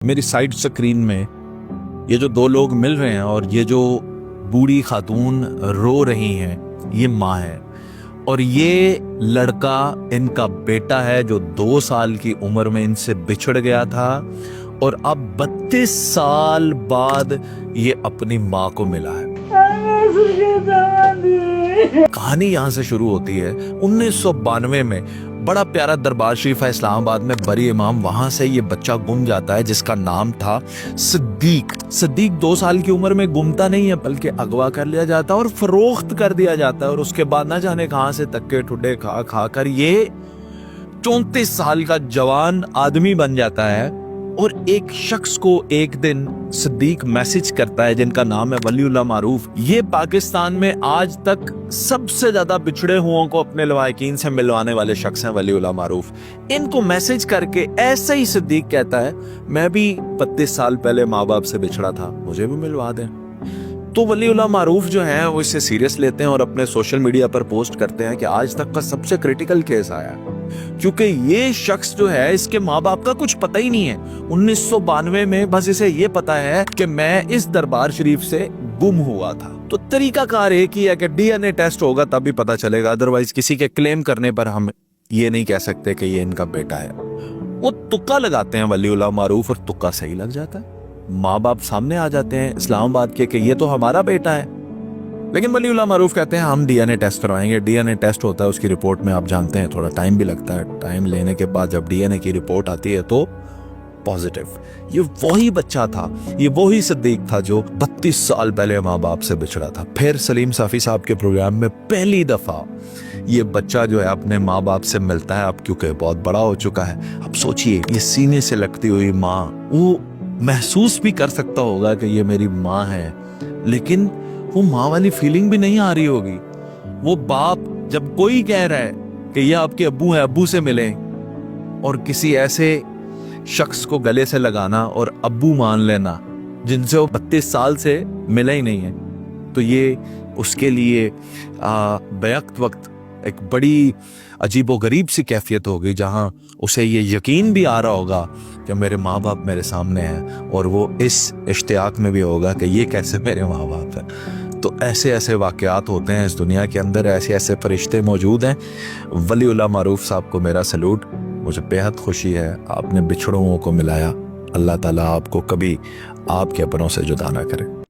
میری side screen میں یہ جو دو لوگ مل رہے ہیں اور یہ جو بوڑھی خاتون رو رہی ہیں یہ ماں ہے، اور یہ لڑکا ان کا بیٹا ہے جو 2 سال کی عمر میں ان سے بچھڑ گیا تھا، اور اب 32 سال بعد یہ اپنی ماں کو ملا ہے۔ کہانی یہاں سے شروع ہوتی ہے 1992 میں۔ بڑا پیارا دربار شریف ہے اسلام آباد میں، بری امام، وہاں سے یہ بچہ گم جاتا ہے جس کا نام تھا صدیق۔ صدیق 2 سال کی عمر میں گمتا نہیں ہے بلکہ اغوا کر لیا جاتا ہے اور فروخت کر دیا جاتا ہے، اور اس کے بعد نہ جانے کہاں سے تکے ٹھڈے کھا کھا کر یہ 34 سال کا جوان آدمی بن جاتا ہے۔ اور ایک شخص کو ایک دن صدیق میسج کرتا ہے جن کا نام ہے ولی اللہ معروف۔ یہ پاکستان میں آج تک سب سے زیادہ بچھڑے ہوں کو اپنے لواحقین سے ملوانے والے شخص ہیں ولی اللہ معروف۔ ان کو میسج کر کے ایسے ہی صدیق کہتا ہے میں بھی 32 سال پہلے ماں باپ سے بچھڑا تھا، مجھے بھی ملوا دیں۔ تو ولی اللہ معروف جو ہیں وہ اسے سیریس لیتے ہیں اور اپنے سوشل میڈیا پر پوسٹ کرتے ہیں کہ آج تک کا سب سے کریٹیکل کیس آیا ہے، کیونکہ یہ شخص جو ہے اس کے ماں باپ کا کچھ پتہ ہی نہیں ہے۔ 1992 میں بس اسے یہ پتا ہے کہ میں اس دربار شریف سے گم ہوا تھا۔ تو طریقہ کار ایک ہی ہے کہ ڈی این اے ٹیسٹ ہوگا تب بھی پتا چلے گا، ادروائز کسی کے کلیم کرنے پر ہم یہ نہیں کہہ سکتے کہ یہ ان کا بیٹا ہے۔ وہ تکا لگاتے ہیں ولی اللہ معروف اور تکا صحیح لگ جاتا ہے۔ ماں باپ سامنے آ جاتے ہیں اسلام آباد کے کہ یہ تو ہمارا بیٹا ہے، لیکن ولی اللہ معروف کہتے ہیں ہم ڈی این اے ٹیسٹ کروائیں گے۔ ڈی این اے ٹیسٹ ہوتا ہے، اس کی رپورٹ میں آپ جانتے ہیں تھوڑا ٹائم بھی لگتا ہے، ٹائم لینے کے بعد جب ڈی این اے کی رپورٹ آتی ہے تو پازیٹیو، یہ وہی بچہ تھا، یہ وہی صدیق تھا جو 32 سال پہلے ماں باپ سے بچھڑا تھا۔ پھر سلیم صافی صاحب کے پروگرام میں پہلی دفعہ یہ بچہ جو ہے اپنے ماں باپ سے ملتا ہے، اب کیونکہ بہت بڑا ہو چکا ہے۔ اب سوچئے یہ سینے سے لگتی ہوئی ماں، وہ محسوس بھی کر سکتا ہوگا کہ یہ میری ماں ہے، لیکن وہ ماں والی فیلنگ بھی نہیں آ رہی ہوگی۔ وہ باپ جب کوئی کہہ رہا ہے کہ یہ آپ کے ابو ہیں، ابو سے ملیں، اور کسی ایسے شخص کو گلے سے لگانا اور ابو مان لینا جن سے وہ 32 سال سے ملا ہی نہیں ہے، تو یہ اس کے لیے بیک وقت ایک بڑی عجیب و غریب سی کیفیت ہوگی، جہاں اسے یہ یقین بھی آ رہا ہوگا کہ میرے ماں باپ میرے سامنے ہیں، اور وہ اس اشتیاق میں بھی ہوگا کہ یہ کیسے میرے ماں باپ ہیں۔ تو ایسے ایسے واقعات ہوتے ہیں اس دنیا کے اندر، ایسے ایسے فرشتے موجود ہیں۔ ولی اللہ معروف صاحب کو میرا سلوٹ، مجھے بےحد خوشی ہے آپ نے بچھڑوں کو ملایا۔ اللہ تعالیٰ آپ کو کبھی آپ کے اپنوں سے جدا نہ کرے۔